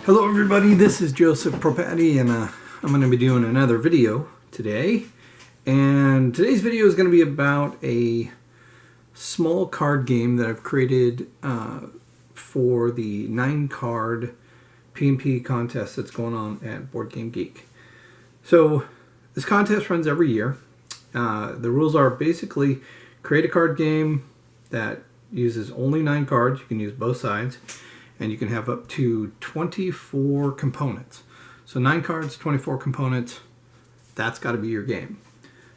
Hello everybody, this is Joseph Propati and I'm going to be doing another video today. And today's video is going to be about a small card game that I've created for the 9-card P&P contest that's going on at Board Game Geek. So this contest runs every year. The rules are basically create a card game that uses only 9 cards. You can use both sides. And you can have up to 24 components. So 9 cards, 24 components, that's got to be your game.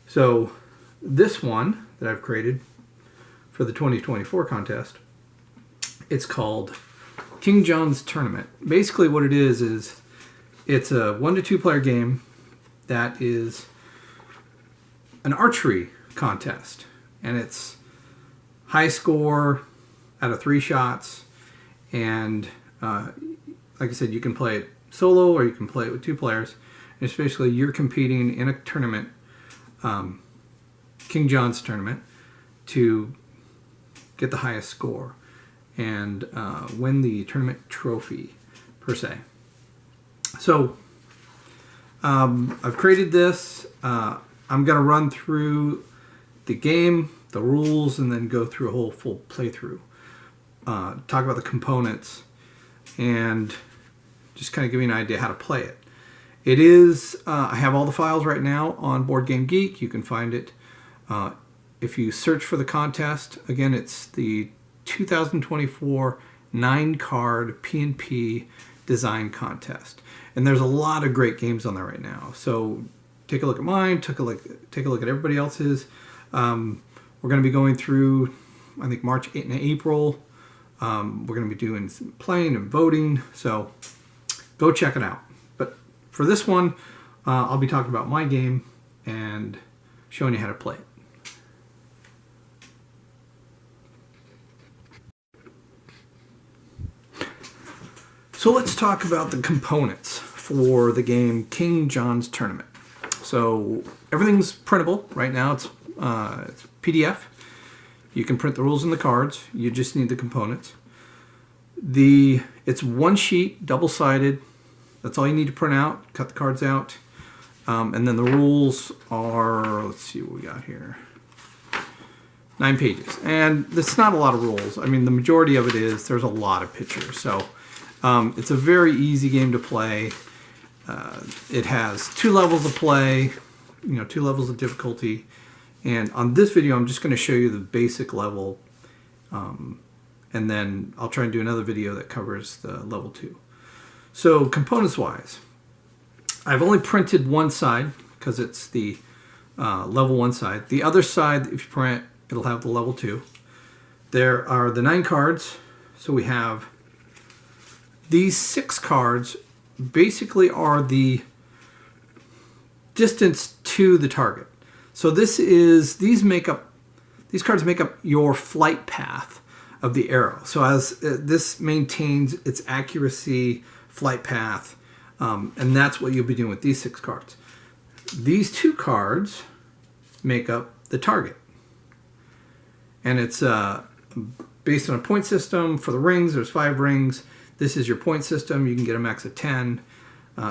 So this one that I've created for the 2024 contest, it's called King John's Tournament. Basically what it is it's a 1 to 2 player game that is an archery contest. And it's high score out of 3 shots. And like I said, you can play it solo or you can play it with 2 players. And it's basically you're competing in a tournament, King John's Tournament, to get the highest score and win the tournament trophy, per se. So I've created this. I'm going to run through the game, the rules, and then go through a whole full playthrough. Talk about the components and just kind of give you an idea how to play it. It is, I have all the files right now on Board Game Geek. You can find it. If you search for the contest, again, it's the 2024 9-card P&P design contest. And there's a lot of great games on there right now. So take a look at mine, take a look at everybody else's. We're going to be going through, I think, March 8 and April. We're going to be doing some playing and voting, so go check it out. But for this one, I'll be talking about my game and showing you how to play it. So let's talk about the components for the game King John's Tournament. So everything's printable right now. It's PDF. You can print the rules and the cards. You just need the components. It's 1 sheet, double-sided. That's all you need to print out. Cut the cards out. And then the rules are, let's see what we got here. 9 pages. And it's not a lot of rules. I mean, the majority of it is, there's a lot of pictures. So it's a very easy game to play. It has 2 levels of play, 2 levels of difficulty. And on this video, I'm just going to show you the basic level, and then I'll try and do another video that covers the level 2. So components-wise, I've only printed one side because it's the level 1 side. The other side, if you print, it'll have the level 2. There are the 9 cards. So we have these 6 cards basically are the distance to the target. So these cards make up your flight path of the arrow. So as this maintains its accuracy, flight path, and that's what you'll be doing with these 6 cards. These 2 cards make up the target. And it's based on a point system. For the rings, there's 5 rings. This is your point system. You can get a max of 10.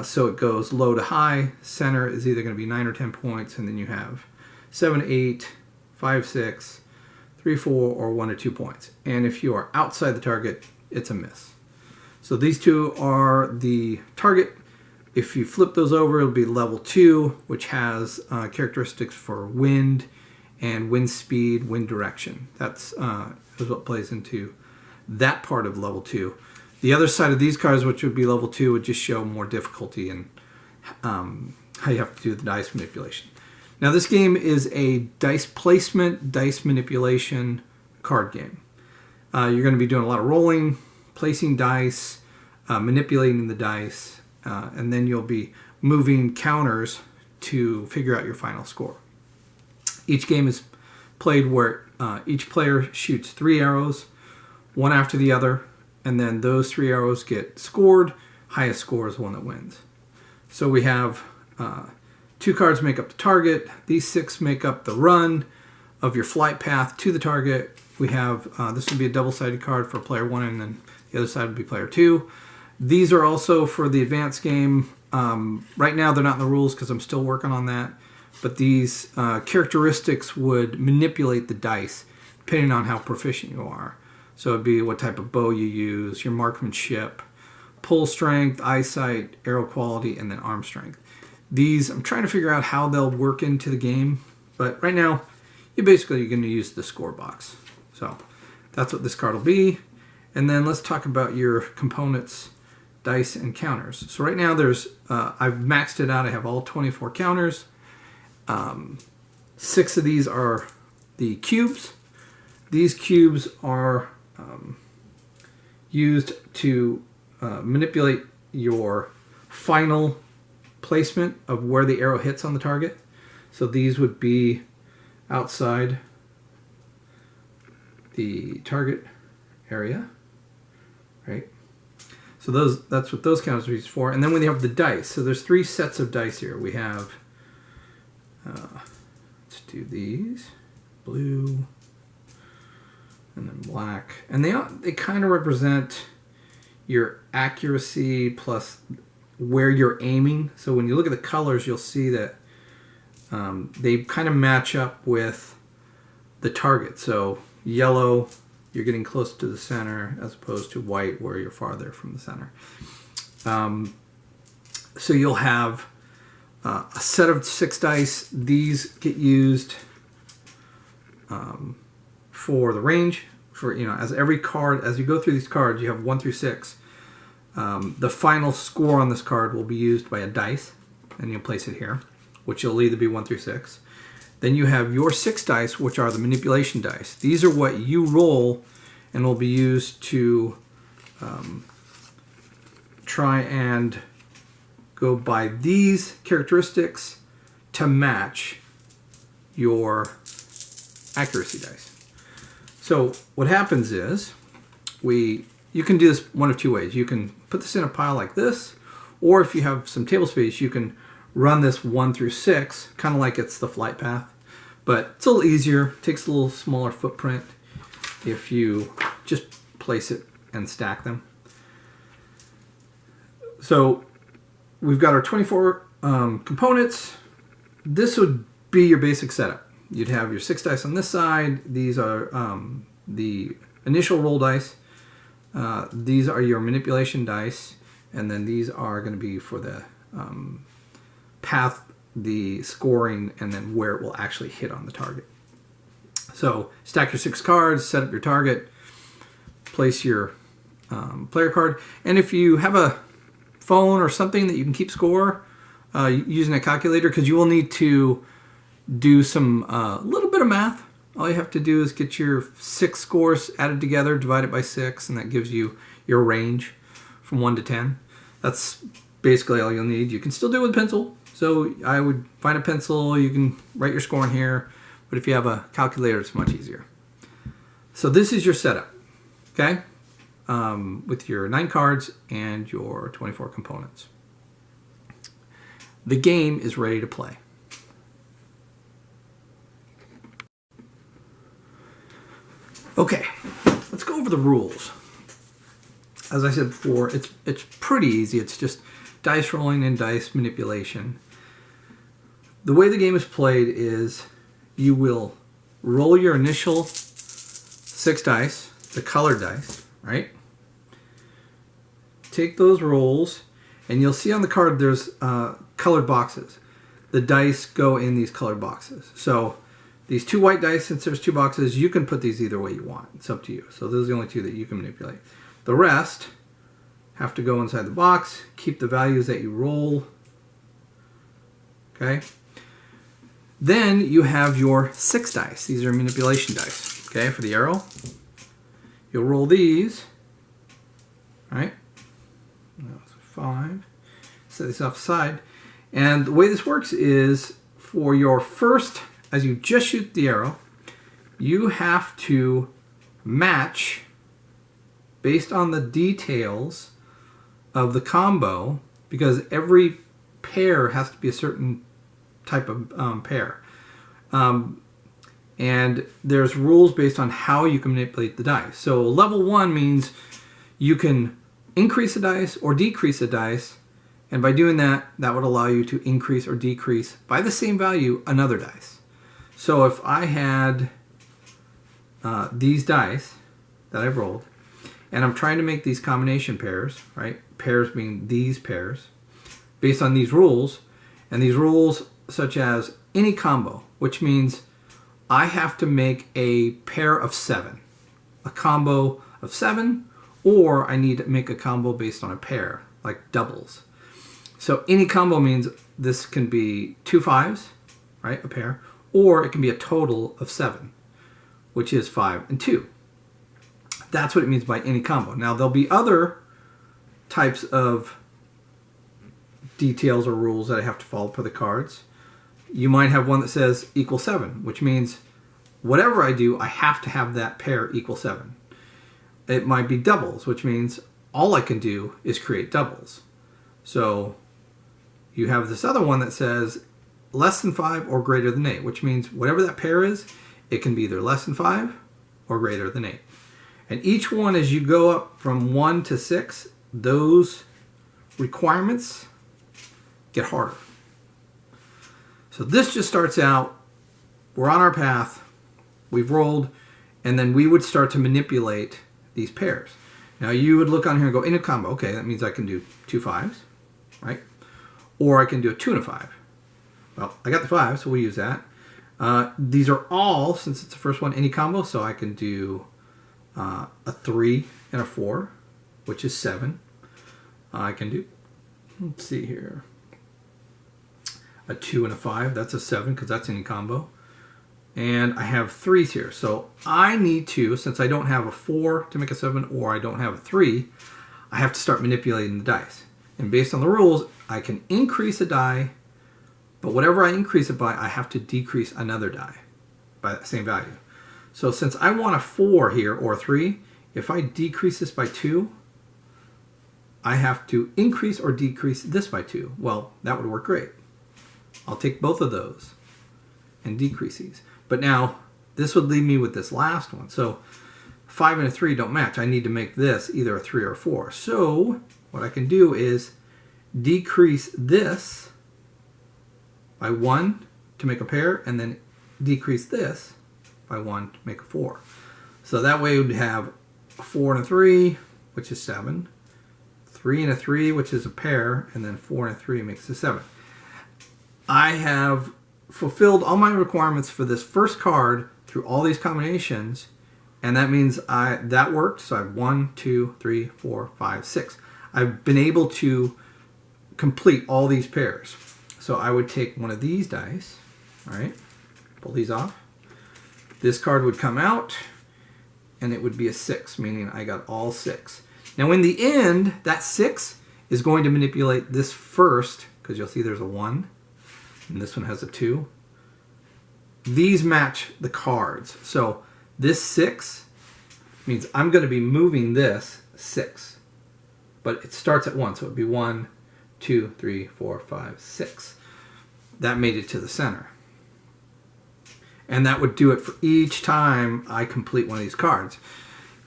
So it goes low to high. Center is either going to be 9 or 10 points, and then you have 7, 8, 5, 6, 3, 4, or 1 or 2 points. And if you are outside the target, it's a miss. So these 2 are the target. If you flip those over, it'll be level 2, which has characteristics for wind and wind speed, wind direction. That's what plays into that part of level 2. The other side of these cards, which would be level 2, would just show more difficulty and how you have to do the dice manipulation. Now this game is a dice placement, dice manipulation card game. You're going to be doing a lot of rolling, placing dice, manipulating the dice, and then you'll be moving counters to figure out your final score. Each game is played where each player shoots 3 arrows, one after the other, and then those 3 arrows get scored. Highest score is the one that wins. So we have 2 cards make up the target. These 6 make up the run of your flight path to the target. We have, this would be a double-sided card for player 1, and then the other side would be player 2. These are also for the advanced game. Right now they're not in the rules because I'm still working on that. But these characteristics would manipulate the dice depending on how proficient you are. So it'd be what type of bow you use, your marksmanship, pull strength, eyesight, arrow quality, and then arm strength. These, I'm trying to figure out how they'll work into the game. But right now, you're going to use the score box. So that's what this card will be. And then let's talk about your components, dice, and counters. So right now I've maxed it out. I have all 24 counters. 6 of these are the cubes. These cubes are used to manipulate your final placement of where the arrow hits on the target. So these would be outside the target area, right? So that's what those counters are used for. And then we have the dice. So there's 3 sets of dice here. We have, let's do these, blue, and then black. And they kind of represent your accuracy plus where you're aiming. So when you look at the colors, you'll see that they kind of match up with the target. So yellow, you're getting close to the center, as opposed to white, where you're farther from the center. So you'll have a set of 6 dice. These get used for the range. For, as every card, as you go through these cards, you have 1 through 6. The final score on this card will be used by a dice, and you'll place it here, which will either be 1 through 6. Then you have your 6 dice, which are the manipulation dice. These are what you roll and will be used to try and go by these characteristics to match your accuracy dice. So what happens is you can do this one of 2 ways. You can put this in a pile like this, or if you have some table space, you can run this 1 through 6, kind of like it's the flight path. But it's a little easier, takes a little smaller footprint if you just place it and stack them. So we've got our 24 components. This would be your basic setup. You'd have your 6 dice on this side. These are the initial roll dice. These are your manipulation dice. And then these are going to be for the path, the scoring, and then where it will actually hit on the target. So stack your 6 cards, set up your target, place your player card. And if you have a phone or something that you can keep score using a calculator, because you will need to do some little bit of math. All you have to do is get your 6 scores added together, divide it by 6, and that gives you your range from 1 to 10. That's basically all you'll need. You can still do it with a pencil. So I would find a pencil, you can write your score in here, but if you have a calculator, it's much easier. So this is your setup, okay? With your 9 cards and your 24 components. The game is ready to play. Okay, let's go over the rules. As I said before, it's pretty easy. It's just dice rolling and dice manipulation. The way the game is played is you will roll your initial 6 dice, the colored dice, right? Take those rolls, and you'll see on the card there's colored boxes. The dice go in these colored boxes. So these 2 white dice, since there's 2 boxes, you can put these either way you want. It's up to you. So those are the only 2 that you can manipulate. The rest have to go inside the box, keep the values that you roll. Okay? Then you have your 6 dice. These are manipulation dice. Okay, for the arrow. You'll roll these. Right? That's 5. Set this off the side. And the way this works is for your first, as you just shoot the arrow, you have to match based on the details of the combo, because every pair has to be a certain type of pair. And there's rules based on how you can manipulate the dice. So level 1 means you can increase a dice or decrease a dice, and by doing that, that would allow you to increase or decrease by the same value another dice. So if I had these dice that I've rolled, and I'm trying to make these combination pairs, right? Pairs being these pairs, based on these rules, and these rules such as any combo, which means I have to make a pair of 7, a combo of 7, or I need to make a combo based on a pair, like doubles. So any combo means this can be 2 5s, right, a pair, or it can be a total of 7, which is 5 and 2. That's what it means by any combo. Now, there'll be other types of details or rules that I have to follow for the cards. You might have one that says equal 7, which means whatever I do, I have to have that pair equal 7. It might be doubles, which means all I can do is create doubles. So you have this other one that says less than 5 or greater than 8, which means whatever that pair is, it can be either less than 5 or greater than 8. And each one, as you go up from 1 to 6, those requirements get harder. So this just starts out, we're on our path, we've rolled, and then we would start to manipulate these pairs. Now you would look on here and go, in a combo, okay, that means I can do 2 5s, right? Or I can do a 2 and a 5. Well, I got the 5, so we'll use that. These are all, since it's the first one, any combo, so I can do a 3 and a 4, which is 7. I can do, let's see here, a 2 and a 5, that's a 7 because that's any combo. And I have 3s here, so I need to, since I don't have a 4 to make a 7 or I don't have a 3, I have to start manipulating the dice. And based on the rules, I can increase a die, but whatever I increase it by, I have to decrease another die by the same value. So since I want a 4 here or a 3, if I decrease this by 2, I have to increase or decrease this by 2. Well, that would work great. I'll take both of those and decrease these. But now, this would leave me with this last one. So 5 and a 3 don't match. I need to make this either a 3 or a 4. So what I can do is decrease this by 1 to make a pair, and then decrease this by 1 to make a 4. So that way we'd have a 4 and a 3, which is 7, 3 and a 3, which is a pair, and then 4 and a 3 makes a 7. I have fulfilled all my requirements for this first card through all these combinations, and that means that worked. So I have 1, 2, 3, 4, 5, 6. I've been able to complete all these pairs. So I would take one of these dice, all right, pull these off. This card would come out, and it would be a 6, meaning I got all 6. Now in the end, that 6 is going to manipulate this first, because you'll see there's a 1, and this one has a 2. These match the cards. So this 6 means I'm going to be moving this 6. But it starts at 1, so it would be 1, 2, 3, 4, 5, 6. That made it to the center. And that would do it for each time I complete one of these cards.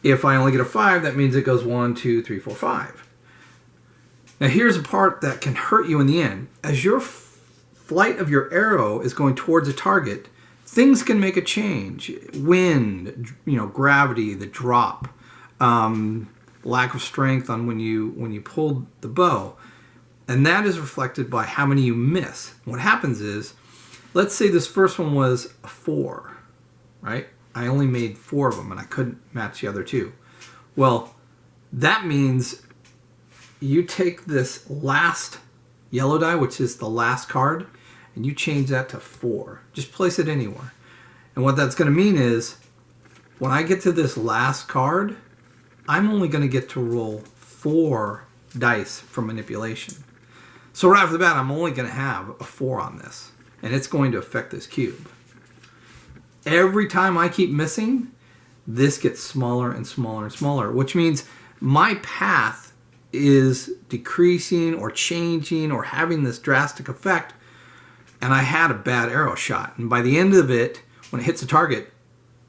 If I only get a 5, that means it goes 1, 2, 3, 4, 5. Now here's a part that can hurt you in the end. As your flight of your arrow is going towards a target, things can make a change. Wind, gravity, the drop, lack of strength on when you pulled the bow. And that is reflected by how many you miss. What happens is, let's say this first one was a 4, right? I only made 4 of them and I couldn't match the other 2. Well, that means you take this last yellow die, which is the last card, and you change that to 4. Just place it anywhere. And what that's going to mean is, when I get to this last card, I'm only going to get to roll 4 dice for manipulation. So right off the bat, I'm only going to have a 4 on this, and it's going to affect this cube. Every time I keep missing, this gets smaller and smaller and smaller, which means my path is decreasing or changing or having this drastic effect, and I had a bad arrow shot. And by the end of it, when it hits a target,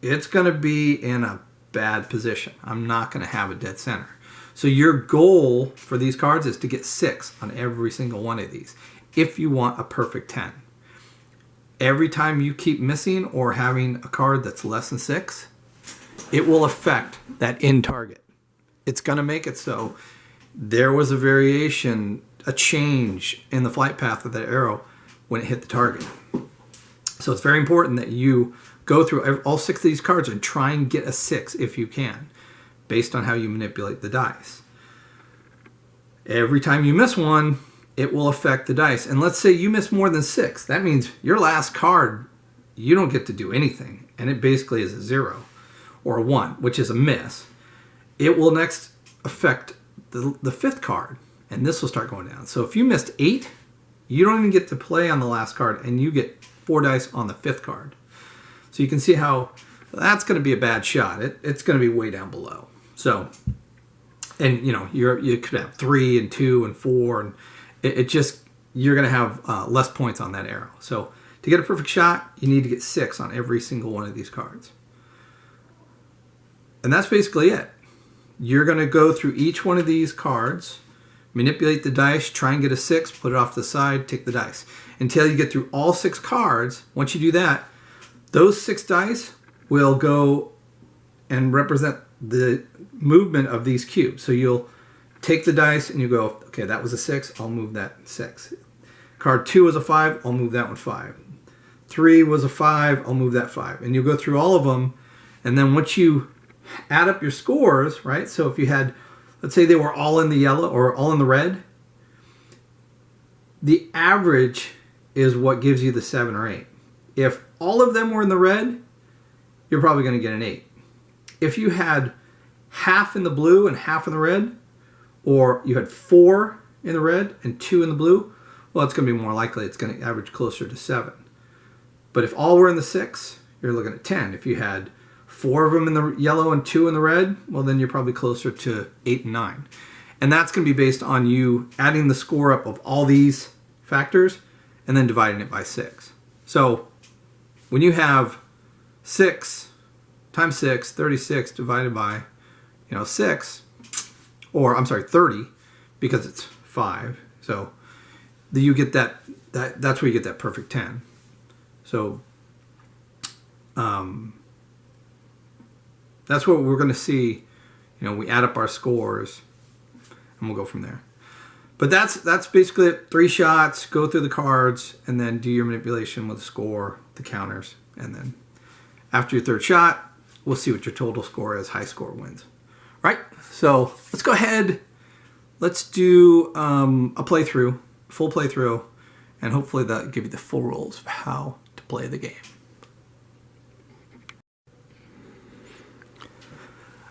it's going to be in a bad position. I'm not going to have a dead center. So your goal for these cards is to get 6 on every single one of these if you want a perfect 10. Every time you keep missing or having a card that's less than 6, it will affect that end target. It's going to make it so there was a variation, a change in the flight path of that arrow when it hit the target. So it's very important that you go through all 6 of these cards and try and get a 6 if you can, based on how you manipulate the dice. Every time you miss one, it will affect the dice. And let's say you miss more than 6. That means your last card, you don't get to do anything. And it basically is a 0 or a 1, which is a miss. It will next affect the 5th card. And this will start going down. So if you missed 8, you don't even get to play on the last card. And you get 4 dice on the 5th card. So you can see how that's going to be a bad shot. It's going to be way down below. So, and you know, you could have 3 and 2 and 4, and it just, you're going to have less points on that arrow. So to get a perfect shot, you need to get 6 on every single one of these cards. And that's basically it. You're going to go through each one of these cards, manipulate the dice, try and get a 6, put it off to the side, take the dice. Until you get through all 6 cards. Once you do that, those 6 dice will go and represent the movement of these cubes. So you'll take the dice and you go, okay, that was a 6, I'll move that 6. Card 2 was a 5, I'll move that one 5. 3 was a 5, I'll move that 5. And you'll go through all of them, and then once you add up your scores, right? So if you had, let's say they were all in the yellow or all in the red, the average is what gives you the 7 or 8. If all of them were in the red, you're probably going to get an 8. If you had half in the blue and half in the red, or you had 4 in the red and 2 in the blue, well, it's going to be more likely it's going to average closer to 7. But if all were in the 6, you're looking at 10. If you had 4 of them in the yellow and 2 in the red, well, then you're probably closer to 8 and 9. And that's going to be based on you adding the score up of all these factors and then dividing it by 6. So when you have 6 times 6, 36 divided by, 6, or I'm sorry, 30, because it's 5. So you get that's where you get that perfect 10. So that's what we're going to see. We add up our scores and we'll go from there. But that's basically it. 3 shots, go through the cards, and then do your manipulation with the score, the counters, and then after your 3rd shot, we'll see what your total score is. High score wins. Right? So let's go ahead. Let's do a playthrough, full playthrough, and hopefully that'll give you the full rules of how to play the game.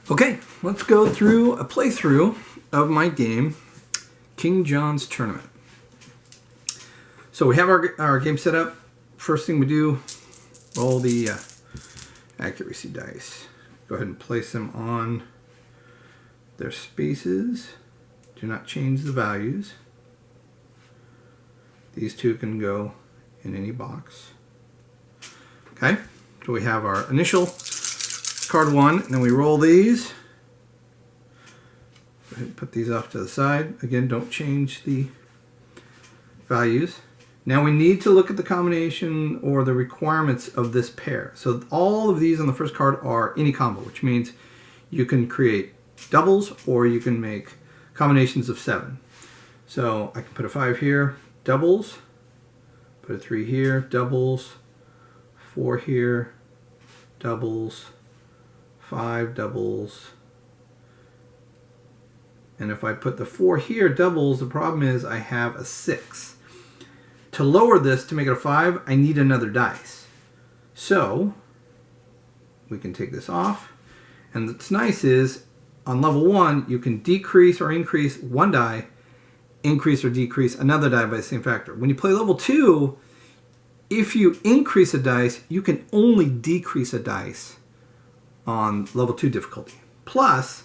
Okay, let's go through a playthrough of my game, King John's Tournament. So we have our game set up. First thing we do, roll the accuracy dice. Go ahead and place them on their spaces. Do not change the values. These 2 can go in any box. Okay, so we have our initial card 1, and then we roll these. Go ahead and put these off to the side. Again, don't change the values. Now we need to look at the combination or the requirements of this pair. So all of these on the first card are any combo, which means you can create doubles or you can make combinations of 7. So I can put a 5 here, doubles, put a 3 here, doubles, 4 here, doubles, 5 doubles, and if I put the 4 here, doubles, the problem is I have a 6. To lower this to make it a 5, I need another dice. So we can take this off, and what's nice is on level 1 you can decrease or increase 1 die, increase or decrease another die by the same factor. When you play level 2, if you increase a dice, you can only decrease a dice on level 2 difficulty. Plus,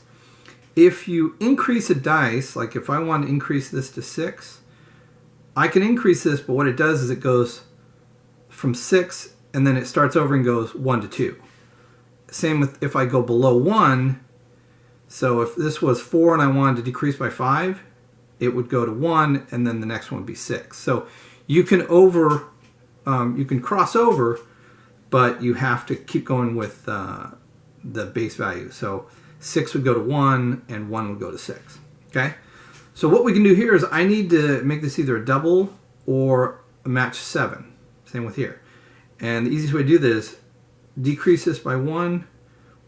if you increase a dice, like if I want to increase this to 6, I can increase this, but what it does is it goes from 6 and then it starts over and goes 1 to 2. Same with if I go below 1, So if this was 4 and I wanted to decrease by 5, it would go to 1, and then the next one would be 6. So you can you can cross over, but you have to keep going with the base value. So 6 would go to 1, and 1 would go to 6. Okay? So what we can do here is I need to make this either a double or a match 7. Same with here. And the easiest way to do this is decrease this by 1,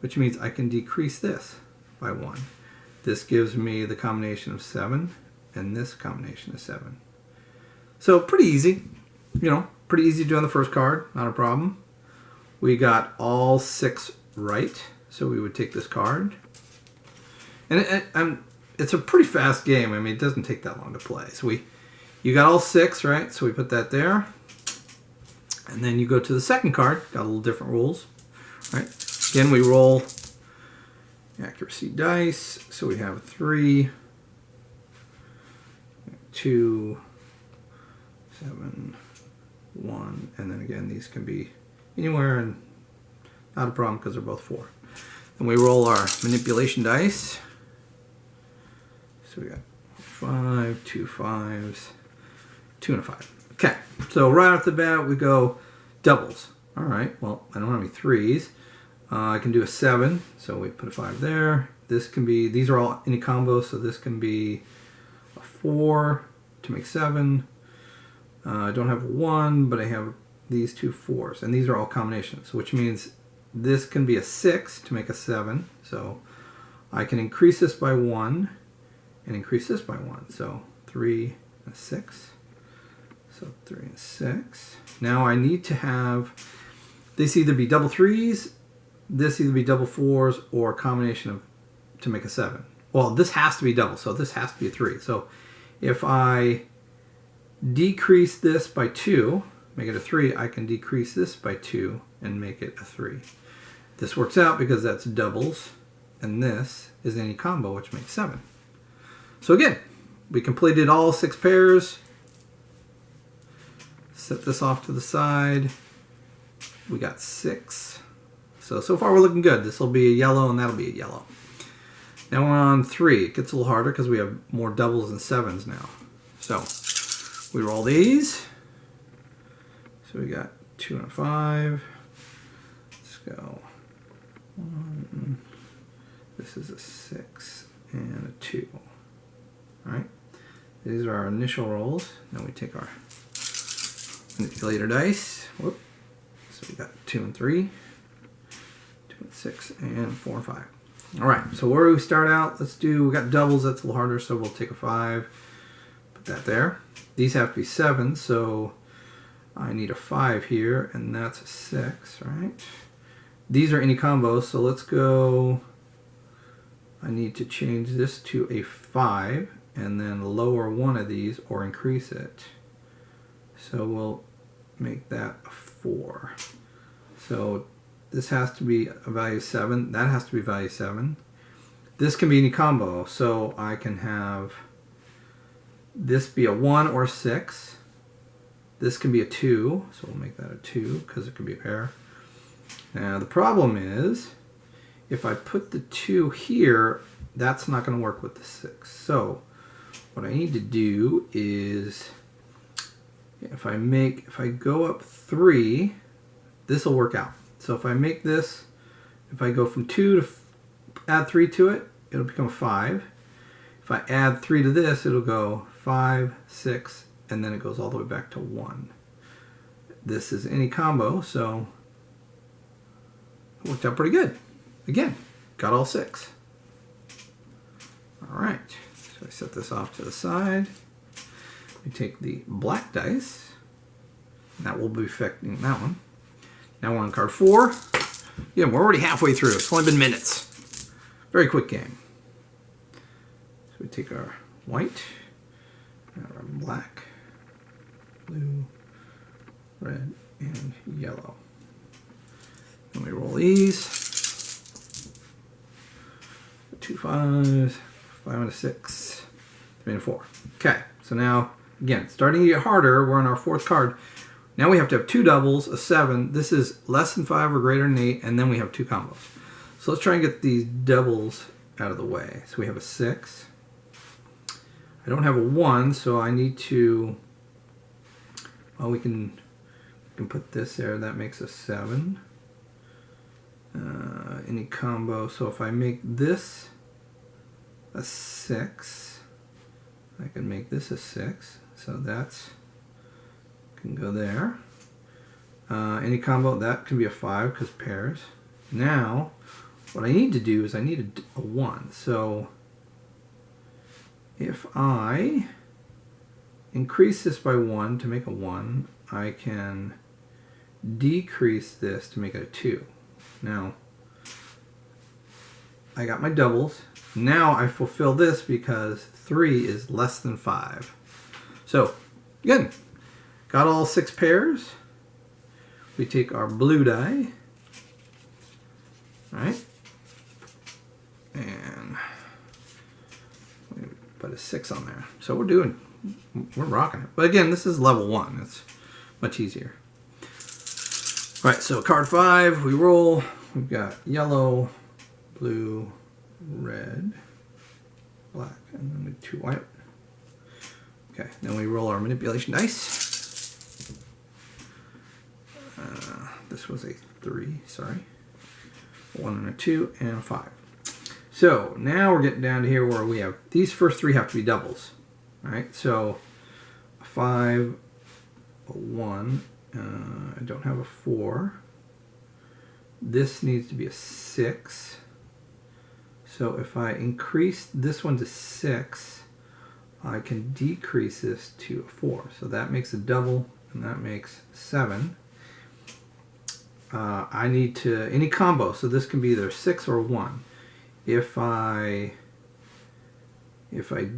which means I can decrease this by 1. This gives me the combination of 7, and this combination of 7. So pretty easy. You know, pretty easy to do on the first card. Not a problem. We got all 6 right. So we would take this card. And it's a pretty fast game. I mean, it doesn't take that long to play. So you got all 6, right? So we put that there. And then you go to the second card. Got a little different rules. Right? Again, we roll accuracy dice. So we have 3, 2, 7, 1. And then again, these can be anywhere and not a problem because they're both 4. And we roll our manipulation dice. So we got 5, 2 5s, 2 and a 5. Okay, so right off the bat we go doubles. All right, well, I don't have any 3s. I can do a 7, so we put a 5 there. This can be, these are all any combo, so this can be a 4 to make 7. I don't have a 1, but I have these 2 4s, and these are all combinations, which means this can be a 6 to make a 7. So I can increase this by 1 and increase this by 1. So 3 and 6. So 3 and 6. Now I need to have this either be double 3s, this either be double 4s, or a combination of to make a 7. Well, this has to be double, so this has to be a 3. So if I decrease this by 2, make it a 3, I can decrease this by 2 and make it a 3. This works out because that's doubles, and this is any combo, which makes 7. So again, we completed all 6 pairs. Set this off to the side. We got 6. So far we're looking good. This will be a yellow, and that'll be a yellow. Now we're on 3. It gets a little harder because we have more doubles and 7s now. So we roll these. So we got 2 and a 5. Let's go. 1. This is a 6 and a 2. All right. These are our initial rolls. Now we take our manipulator dice. Whoop. So we got 2 and 3, 2 and 6, and 4 and 5. All right. So where do we start out? We got doubles. That's a little harder. So we'll take a 5. Put that there. These have to be 7. So I need a 5 here, and that's a 6, right? These are any combos, so let's go. I need to change this to a 5 and then lower one of these or increase it. So we'll make that a 4. So this has to be a value 7. That has to be value 7. This can be any combo, so I can have this be a 1 or a 6. This can be a 2, so we'll make that a 2 because it can be a pair. Now the problem is, if I put the 2 here, that's not going to work with the 6. So what I need to do is, if I go up 3, this will work out. So if I make this, if I go from 2 to add 3 to it, it'll become a 5. If I add 3 to this, it'll go 5, 6, and then it goes all the way back to 1. This is any combo, so it worked out pretty good. Again, got all 6. All right, so I set this off to the side. We take the black dice. That will be affecting that one. Now we're on card 4. Yeah, we're already halfway through. It's only been minutes. Very quick game. So we take our white, our black, blue, red, and yellow. And we roll these. 2 5s, 5 and a 6, 3 and a 4. Okay, so now, again, starting to get harder. We're on our 4th card. Now we have to have 2 doubles, a 7. This is less than 5 or greater than 8, and then we have 2 combos. So let's try and get these doubles out of the way. So we have a 6. I don't have a 1, so I need to, well, we can put this there. That makes a 7. Any combo. So if I make this a 6, I can make this a 6. So that's can go there. Any combo, that can be a 5 because pairs. Now, what I need to do is I need a 1. So if I increase this by 1 to make a 1, I can decrease this to make it a 2. Now, I got my doubles. Now I fulfill this because 3 is less than 5. So, again, got all 6 pairs. We take our blue die, right? And we put a 6 on there. So we're rocking it. But again, this is level 1. It's much easier. All right, so card 5, we roll. We've got yellow, blue, red, black, and then 2 white. Okay, then we roll our manipulation dice. This was a 3, sorry. 1 and a 2 and a 5. So now we're getting down to here where we have, these first 3 have to be doubles. All right, so a 5, a 1, I don't have a 4. This needs to be a 6. So if I increase this one to 6, I can decrease this to a 4. So that makes a double, and that makes 7. I need to, any combo, so this can be either 6 or 1. If I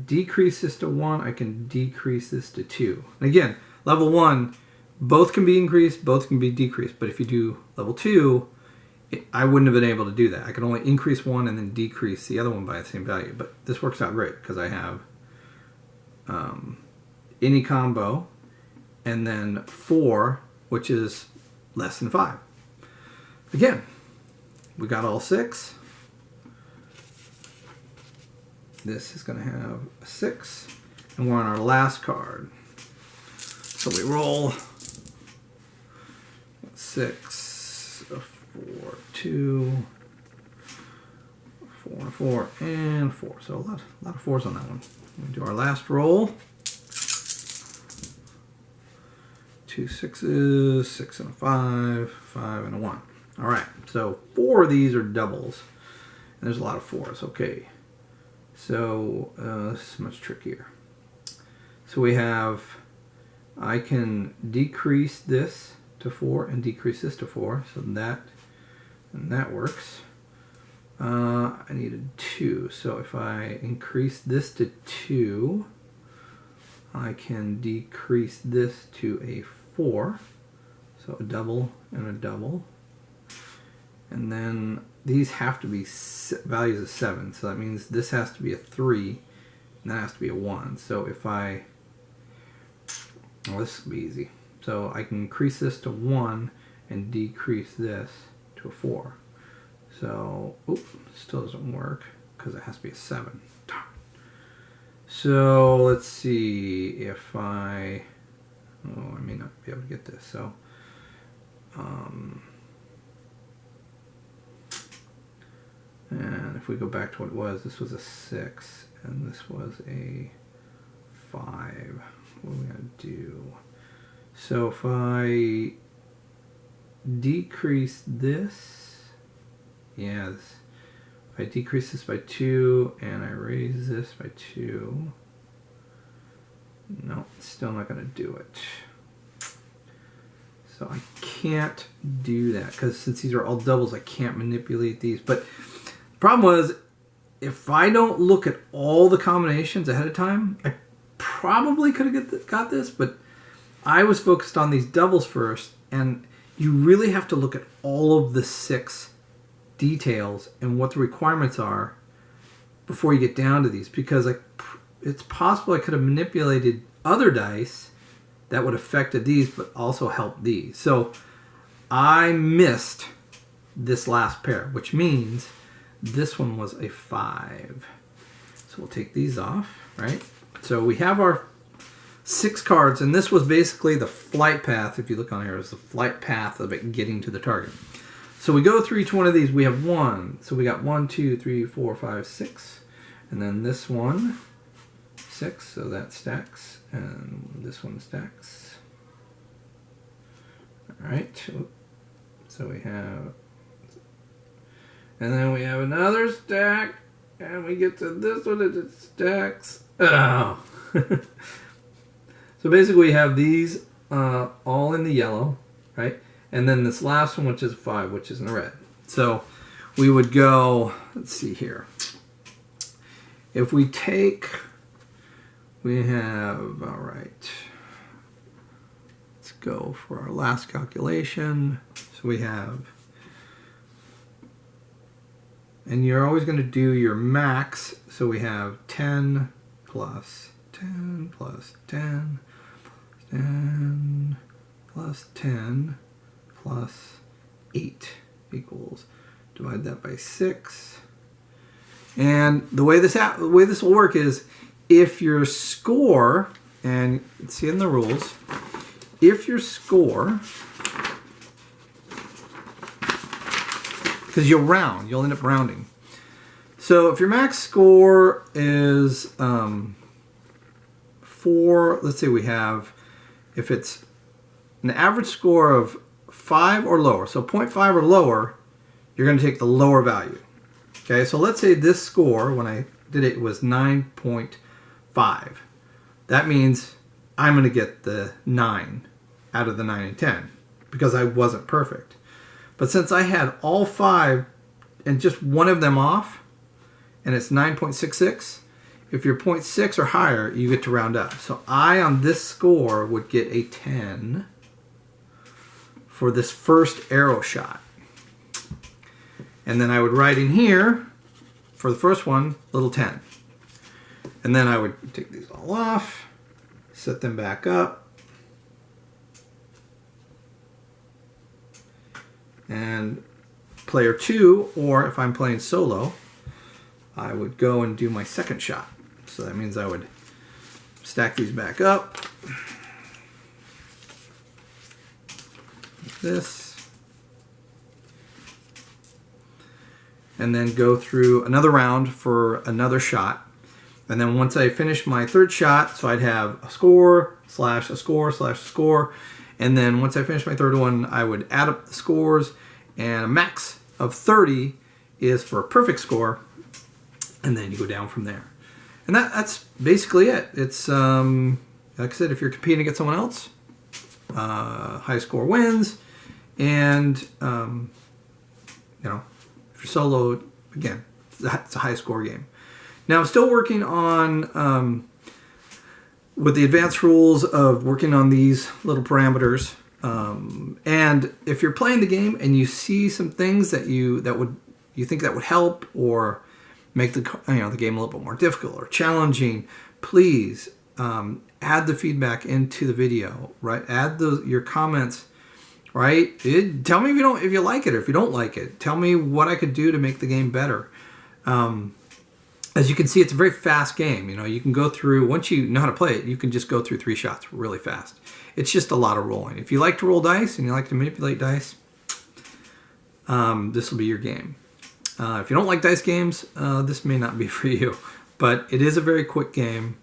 decrease this to 1, I can decrease this to 2. And again, level 1, both can be increased, both can be decreased. But if you do level 2, I wouldn't have been able to do that. I can only increase one and then decrease the other one by the same value. But this works out great because I have any combo and then 4, which is less than 5. Again, we got all 6. This is going to have a 6. And we're on our last card. So we roll 6, a 4, 2, 4, 4, and 4. So a lot of 4s on that one. We do our last roll. 2 6s, 6 and a 5, 5 and a 1. All right, so 4 of these are doubles, and there's a lot of 4s. Okay, so this is much trickier. So we have, I can decrease this to 4 and decrease this to 4, so that works. I needed 2, so if I increase this to 2, I can decrease this to a 4, so a double and a double. And then these have to be values of 7, so that means this has to be a 3, and that has to be a 1. So if I, well, this will be easy. So I can increase this to 1 and decrease this to a 4. So, oops, still doesn't work because it has to be a 7. Darn. So let's see if I may not be able to get this. So, and if we go back to what it was, this was a 6 and this was a 5. What are we going to do? So if I decrease this, if I decrease this by 2 and I raise this by 2, no, it's still not going to do it. So I can't do that because since these are all doubles, I can't manipulate these. But the problem was, if I don't look at all the combinations ahead of time, I probably could have got this, but I was focused on these doubles first, and you really have to look at all of the 6 details and what the requirements are before you get down to these, because it's possible I could have manipulated other dice that would have affected these but also helped these. So I missed this last pair, which means This one was a 5. So we'll take these off, right? So we have our 6 cards, and this was basically the flight path. If you look on here, it's the flight path of it getting to the target. So we go through each one of these. We have 1. So we got 1, 2, 3, 4, 5, 6. And then this one, 6. So that stacks. And this one stacks. All right. So we have... And then we have another stack. And we get to this one and it stacks. Oh. So basically we have these all in the yellow, right? And then this last one, which is 5, which is in the red. So we would go, let's see here. If we take, we have, all right. Let's go for our last calculation. So we have, and you're always going to do your max. So we have 10 plus 10 plus 10 plus 10 plus 10 plus 8 equals, divide that by 6. And the way this will work is if your score, and you can see in the rules, if your score, because you'll end up rounding. So if your max score is 4, let's say we have, if it's an average score of 5 or lower, so 0.5 or lower, you're going to take the lower value. Okay, so let's say this score, when I did it, was 9.5. That means I'm going to get the 9 out of the 9 and 10 because I wasn't perfect. But since I had all 5 and just one of them off, and it's 9.66, if you're 0.6 or higher, you get to round up. So I, on this score, would get a 10 for this first arrow shot. And then I would write in here, for the first one, little 10. And then I would take these all off, set them back up. And player 2, or if I'm playing solo, I would go and do my second shot. So that means I would stack these back up. Like this. And then go through another round for another shot. And then once I finish my third shot, so I'd have a score, slash a score, slash a score. And then once I finish my third one, I would add up the scores. And a max of 30 is for a perfect score. And then you go down from there. And that's basically it. It's, like I said, if you're competing against someone else, high score wins. And, you know, if you're solo, again, it's a high score game. Now I'm still working on, with the advanced rules of working on these little parameters. And if you're playing the game and you see some things that you think that would help or make the game a little bit more difficult or challenging, please add the feedback into the video. Right, add your comments. Right, tell me if you like it or if you don't like it. Tell me what I could do to make the game better. As you can see, it's a very fast game. You know, you can go through, once you know how to play it, you can just go through 3 shots really fast. It's just a lot of rolling. If you like to roll dice and you like to manipulate dice, this will be your game. If you don't like dice games, this may not be for you. But it is a very quick game.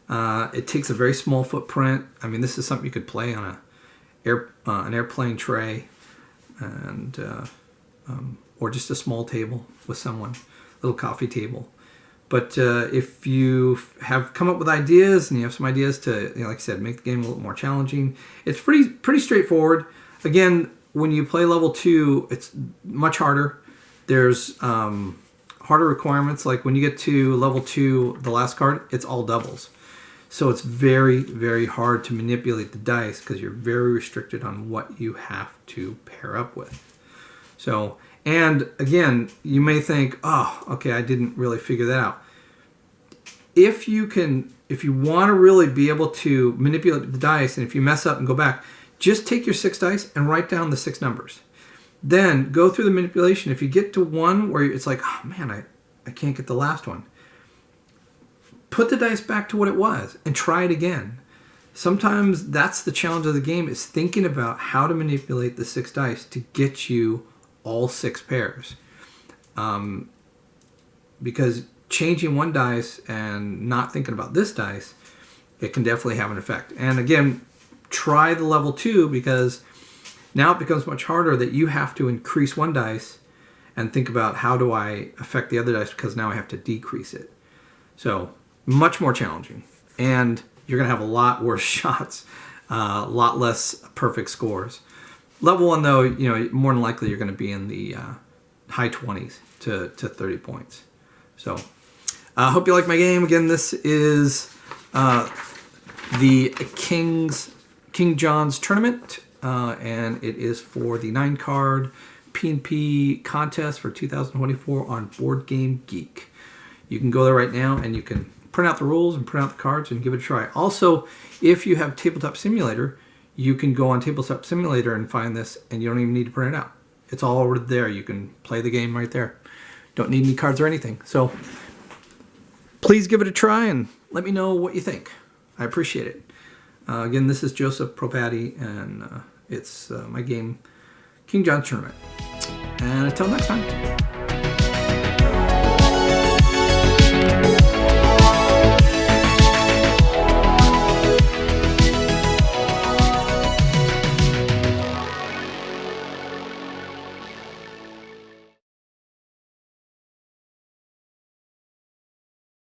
It takes a very small footprint. I mean, this is something you could play on an airplane tray, and or just a small table with someone, a little coffee table. But if you have come up with ideas and you have some ideas to, like I said, make the game a little more challenging, it's pretty straightforward. Again, when you play level 2, it's much harder. There's harder requirements. Like when you get to level 2, the last card, it's all doubles. So it's very, very hard to manipulate the dice because you're very restricted on what you have to pair up with. So, and again, you may think, oh, okay, I didn't really figure that out. If you want to really be able to manipulate the dice, and if you mess up and go back, just take your 6 dice and write down the 6 numbers. Then go through the manipulation. If you get to one where it's like, oh man, I can't get the last one, put the dice back to what it was and try it again. Sometimes that's the challenge of the game, is thinking about how to manipulate the 6 dice to get you all 6 pairs. Because changing one dice and not thinking about this dice, it can definitely have an effect. And again, try the level 2, because now it becomes much harder that you have to increase one dice and think about how do I affect the other dice, because now I have to decrease it. So much more challenging. And you're going to have a lot worse shots, a lot less perfect scores. Level 1, though, more than likely you're going to be in the high 20s to 30 points. So I hope you like my game. Again, this is the King John's Tournament, and it is for the 9-card P&P contest for 2024 on Board Game Geek. You can go there right now and you can print out the rules and print out the cards and give it a try. Also, if you have Tabletop Simulator, you can go on Tabletop Simulator and find this, and you don't even need to print it out. It's all already there. You can play the game right there. Don't need any cards or anything. So please give it a try and let me know what you think. I appreciate it. Again, this is Joseph Propati, and it's my game, King John's Tournament. And until next time.